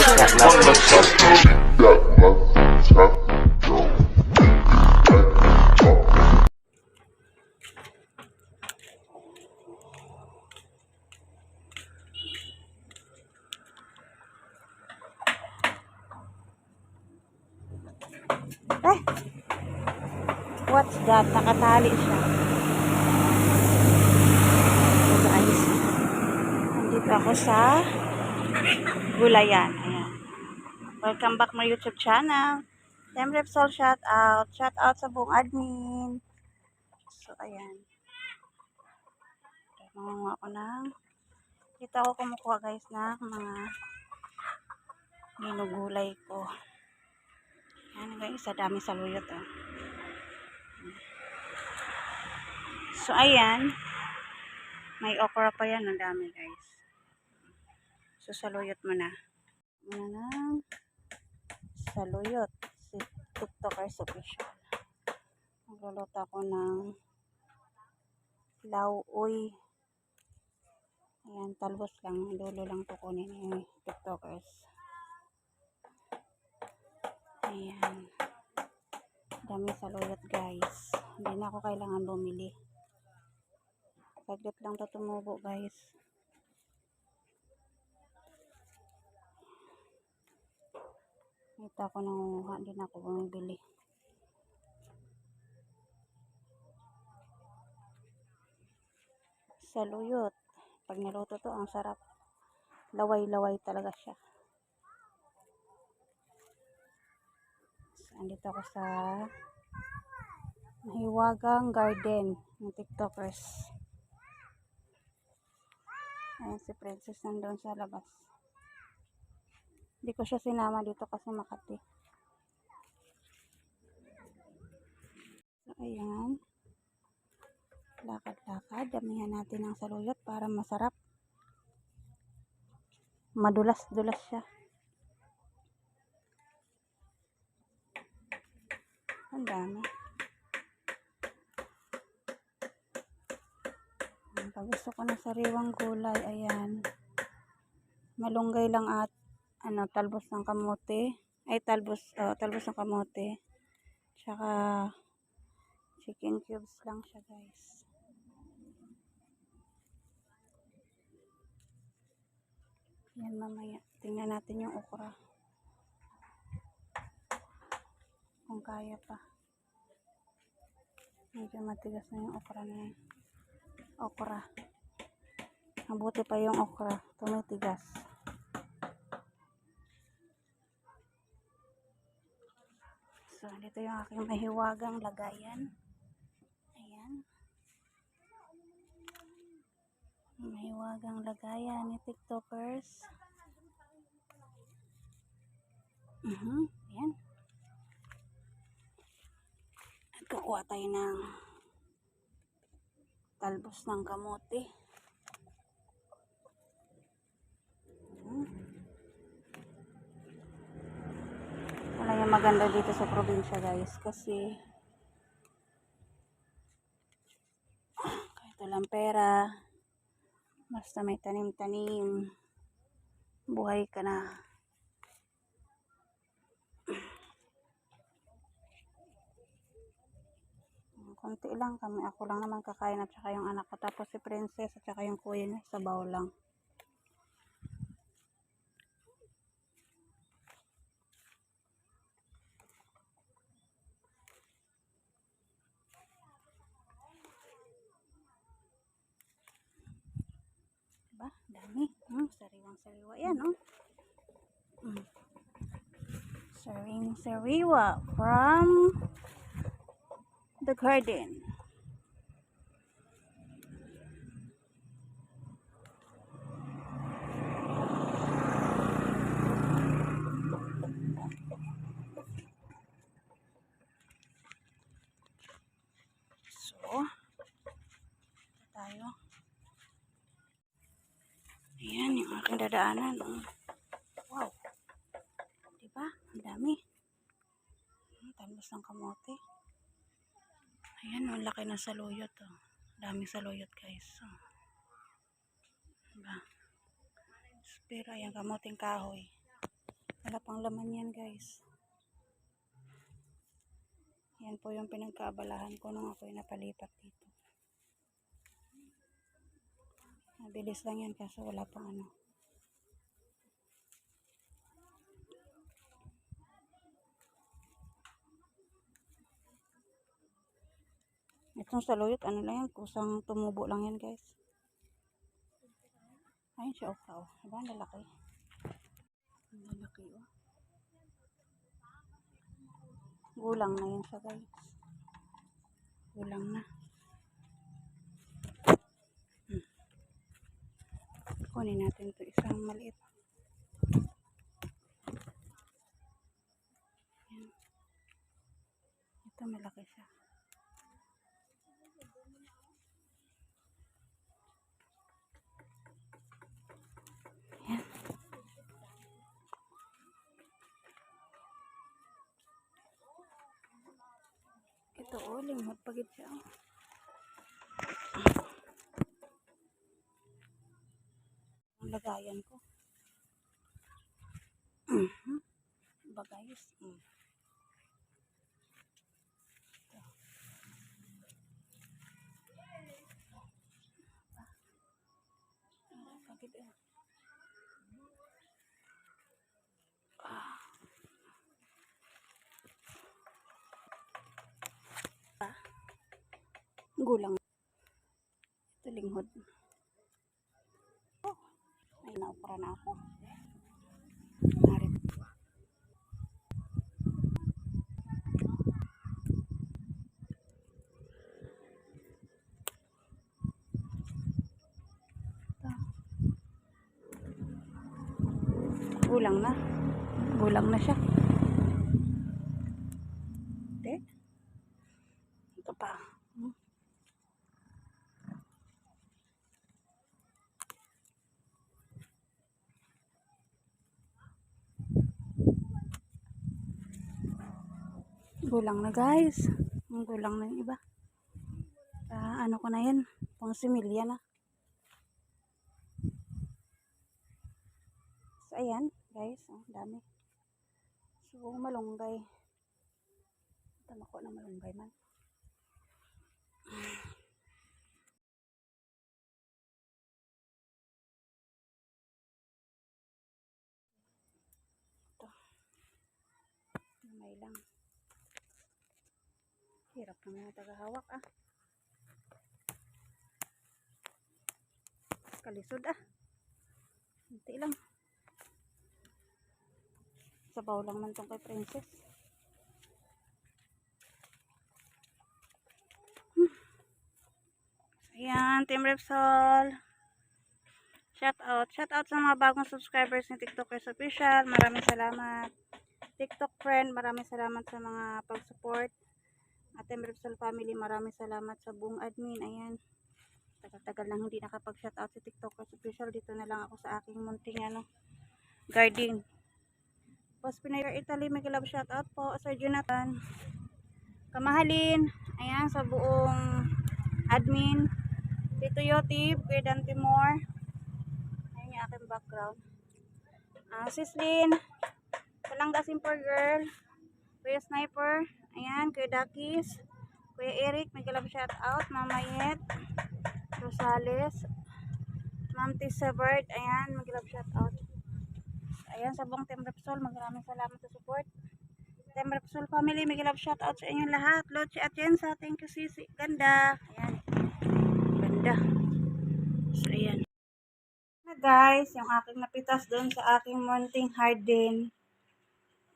What's that? Nakatali siya. So guys, nandito ako sa Gulayan. Ayan. Welcome back my YouTube channel. Team Repsol, shout out. Shout out sa buong admin. So ayan. Nangunguha ako ng dito ako kumukuha guys ng mga ginugulay ko. Ayan guys, sa dami saluyot oh. So ayan, may okra pa yan, ang dami guys. So saluyot mo na. Muna ng saluyot. Si TikTokers official. Magluluto ako ng lauoy. Ayan, talbos lang. Dulo lang kukunin yung TikTokers. Ayan. Dami saluyot guys. Hindi na ako kailangan bumili. Saglit lang ito tumubo guys. Ito ako nangunguha. Hindi na ako bumibili. Saluyot. Pag niluto to, ang sarap. Laway-laway talaga siya. So, andito ako sa Mahiwagang Garden ng TikTokers. Ayan si Princess nandun sa labas. Hindi ko siya sinama dito kasi Makati. So, ayan. Lakad-lakad. Damihan natin ang saluyot para masarap. Madulas-dulas siya. Ang dami. Pag gusto ko ng sariwang gulay, ayan. Malunggay lang at talbos ng kamote. Ay, talbos ng kamote. Tsaka chicken cubes lang siya, guys. Yan mamaya. Tingnan natin yung okra. Kung kaya pa. Medyo matigas na yung okra na yan. Okra. Mabuti pa yung okra. Tumitigas. So, dito yung aking mahiwagang lagayan. Ayan. Mahiwagang lagayan ni TikTokers. Ayan. At kukuha tayo ng talbos ng kamote. Wala yung maganda dito sa probinsya guys kasi kahit walang pera basta may tanim-tanim buhay ka na. Konti lang kami, ako lang naman kakain at saka yung anak ko, tapos si Princess at saka yung kuya niya sa baw lang. Diba? Dami. Sariwang-sariwa yan, oh. Sariwang-sariwa from the garden. So, tayo. Ayan, yung aking dadaanan. Wow. Diba? Ang dami. Talbos ng kamote. Ayan, ang laki ng saluyot. Oh. Dami saluyot, guys. Oh. Diba? Pero ayan, kamoting kahoy. Wala pang laman yan, guys. Yan po yung pinagkaabalahan ko nung ako'y napalipat dito. Mabilis lang yan kaso wala pang ano. Itong saluyot, ano lang yan, kusang tumubo lang yan, guys. Ayun siya, oh. Diba, ang lalaki. Ang lalaki, oh. Gulang na yun siya, guys. Gulang na. Kunin natin ito isang maliit. Yan. Ito, malaki siya. Yan. Ito, oh, limot pagit siya. Ang lagayan ko. Ba, guys? Pagit, eh. Gulang. Ito, linghod. Oh, ay, naupra na ako. Narip. Gulang na. Gulang na siya. Ito pa. Gulang na, guys. Ang gulang na yung iba. Ano ko na yan. Pang similya na. So, ayan, guys. Oh, dami. So, malunggay. Tama ko na malunggay man. Ito. May lang. Hirap naman na tagahawak, ah. Kalisod, ah. Hindi lang. Sabaw lang man tong kay Princess. Ayan, Team Repsol. Shout out sa mga bagong subscribers ni TikTokers Official. Maraming salamat. TikTok friend, maraming salamat sa mga pag-support. At Team Repsol family, maraming salamat sa buong admin. Ayan. Tagal-tagal lang hindi nakapag-shout out si TikTokers Official. Dito na lang ako sa aking munting garden. Post Pinayer Italy, may love shout out po Sir Jonathan. Kamahalin. Ayan, sa buong admin. Dito Yotib, Kuya Dan Timor. Ayan yung aking background. Sislin. Palangga Simper Girl. Kuya Sniper. Ayan, Kuya Dakis. Kuya Eric, may love shout out. Mama Yet. Rosales. Ma'am Tissa Bird. Ayan, may love shout out. Ayan, sa buong Team Repsol, maraming salamat sa support. Team Repsol family, may love shout out sa inyong lahat. Lochi at Jensa, thank you Sisi. Ganda. Ayan. Ganda. So, ayan. Na guys, yung aking napitas doon sa aking munting garden.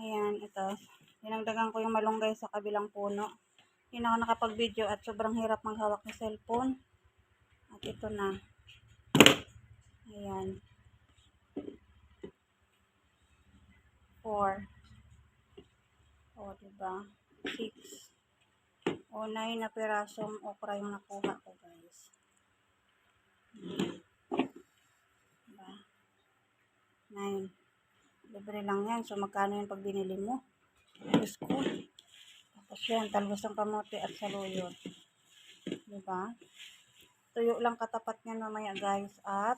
Ayan, ito. Dinagdagan ko yung malunggay sa kabilang puno. Hindi na ako nakapag-video at sobrang hirap maghawak ng cellphone. At ito na. Ayan. 4. O, diba? 6. O, 9 na pirasong okra yung nakuha ko, guys. Diba? 9. Libre lang yan. So, magkano yung pag binili mo? Diyos ko. Tapos yan, talbos ng kamote at saluyot. Diba? Tuyo lang katapat niyan mamaya, guys. At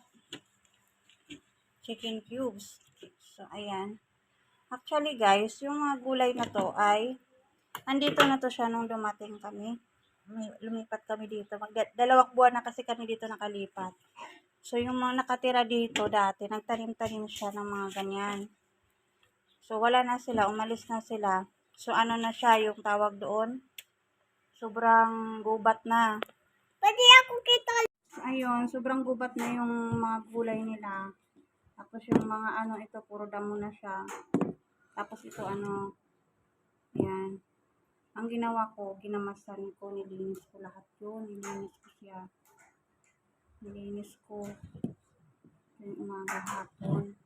chicken cubes. So, ayan. Actually guys, yung mga gulay na to ay, andito na to siya nung dumating kami. Lumipat kami dito. Dalawang buwan na kasi kami dito nakalipat. So, yung mga nakatira dito dati, nagtanim-tanim siya ng mga ganyan. So, wala na sila. Umalis na sila. So, ano na siya, yung tawag doon? Sobrang gubat na. Pwede ako kita. Ayun, sobrang gubat na yung mga gulay nila. Tapos yung mga ano, ito, puro damo na siya. Tapos ito, ano, ayan. Ang ginawa ko, ginamasan ko, nilinis ko lahat yun. Nilinis ko siya. Nilinis ko yung umaga hapon.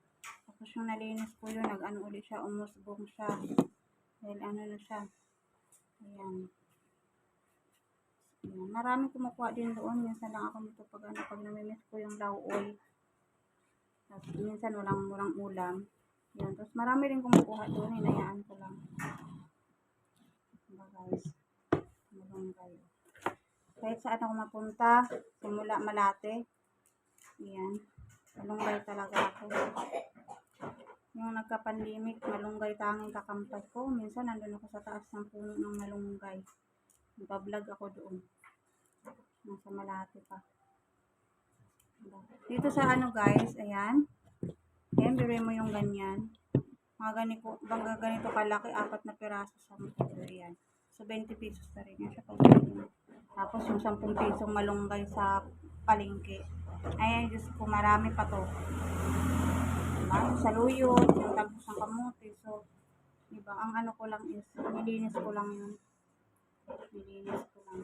Tapos yung nalinis ko yun, nag-ano ulit siya, umusbong siya. Dahil ano na siya. Ayan. Ayan. Maraming kumukuha din doon. Minsan lang ako nito pag namimiss ko yung lauoy. Tapos minsan walang ulam. Ayan. Tapos marami rin kumukuha doon. Hinayaan ko lang. Diba guys? Malunggay. Kahit saan ako mapunta, simula Malate. Ayan. Malunggay talaga ako. Yung nagka-pandemic, malunggay tanging kakampas ko. Minsan nandun ako sa taas ng puno ng malunggay. Nagpa-vlog ako doon. Nasa Malate pa. Dito sa ano guys, ayan. Ayan, biruin mo yung ganyan. Mga ganito kalaki, 4 na piraso sa mga. Ayan. So, 20 pesos na rin yan siya pag tapos yung 10 pisong malunggay sa palengke. Ayan, Diyos ko, marami pa to. Diba? Yung saluyot, yung talbos ng kamote. So, diba, ang ano ko lang is, nilinis ko lang yun. Nilinis ko lang.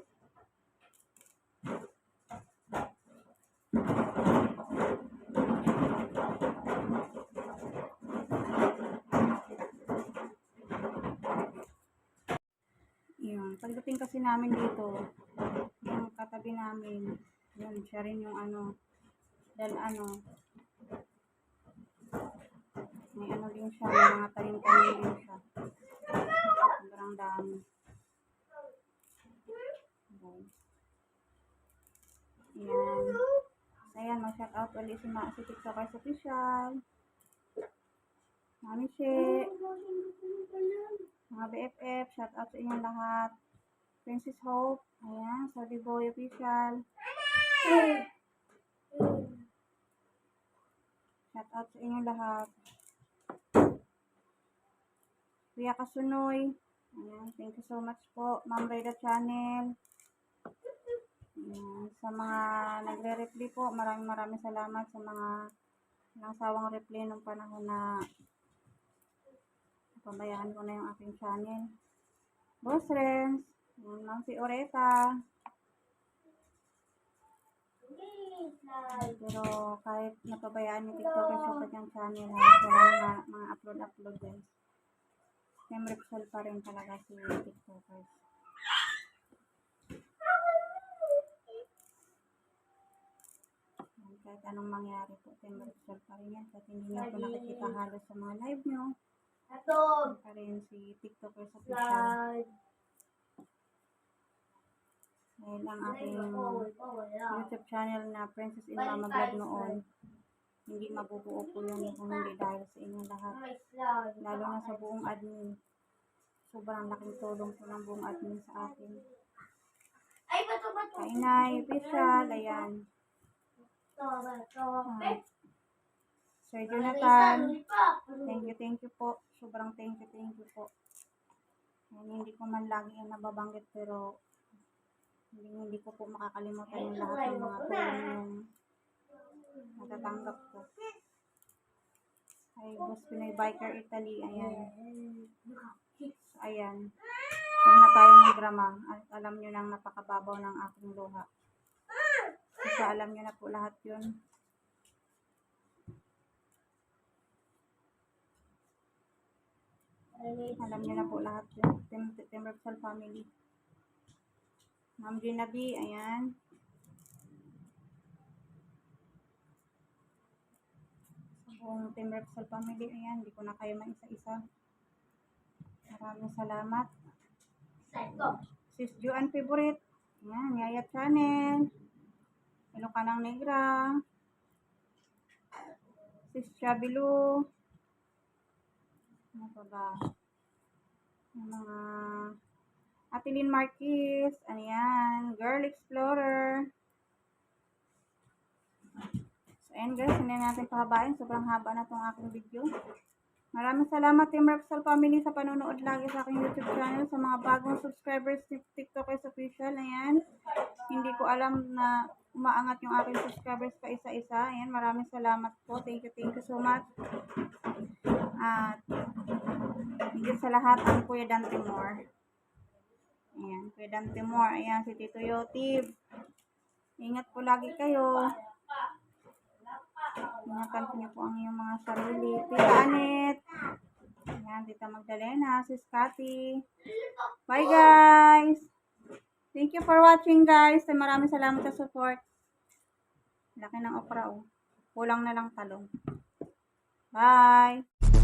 Yun. Pagdating kasi namin dito, yung katabi namin, yun, siya rin yung ano, dahil ano, may ano din siya, may mga tanim-tanim din siya. Sobrang dami. Okay. Ayan. Ayan, ma-shout out ulit si TikTokers Official. Mami She. Mga BFF, shout out sa inyong lahat. Princess Hope. Ayan, Saudi Boy Official. Shout out sa inyong lahat. Kuya Kasunoy. Ayan, thank you so much po. Ma'am Reda Channel. Ayan, sa mga nagre-reply po, maraming salamat sa mga nasawang reply nung panahon na pabayaan ko na yung aking channel. Boss Renz, Ma'am si Oreta. Pero kahit napabayaan yung TikTokers sa kanyang channel, wala na mga upload guys. Team Repsol pa rin talaga si TikTokers. Kahit anong mangyari po, Team Repsol pa rin yan. Kahit hindi nyo po nakikita halos sa mga live nyo. Pa rin si TikTokers Official. Dahil ang aking YouTube channel na Princess in Mama Vlog noon, hindi mabubuo po yun kung hindi dahil sa inyong lahat. Lalo na sa buong admin. Sobrang laking tulong po ng buong admin sa akin. Kainay, Official, ayan. Sir Jonathan, thank you po. Sobrang thank you po. Ayan, hindi ko man lagi yung nababanggit pero hindi ko po makakalimutan yung lahat ng mga tulong yung natatanggap ko. Ay, Boss Pinoy Biker Italy, ayan. So, ayan. Huwag na tayong magdrama. At alam nyo nang napakababaw ng aking luha. Kasi alam nyo na po lahat yun. Alam nyo na po lahat yun. Team Repsol family. Ma'am Ginabi, ayan. Buong Team Repsol family, ayan. Hindi ko na kayo maisa-isa. Maraming salamat. Sis Joanne Favorite. Ayan, Yaya Channel. Ilocanang Negra. Sis Chabilu. Ano pa ba? Yung mga Atelin Marquez. Ano yan? Girl Explorer. So, ayan guys, hindi natin pahabain. Sobrang haba na tong aking video. Maraming salamat Team Repsol Family sa panonood lagi sa aking YouTube channel. Sa mga bagong subscribers ni TikTokers Official. Ayan. Hindi ko alam na umaangat yung aking subscribers pa isa-isa. Ayan, maraming salamat po. Thank you so much. At higit sa lahat, ang Kuya Dan Timor. Ayan, Kuya Dan Timor. Ayan, si Tito Yotib. Ingat po lagi kayo. Ingatan niyo po ang iyong mga sarili. Tita Anet. Ayan, Tita Magdalena. Sis Cathy. Bye guys! Thank you for watching guys. Maraming salamat sa support. Laki ng okra oh. Kulang na lang talong. Bye!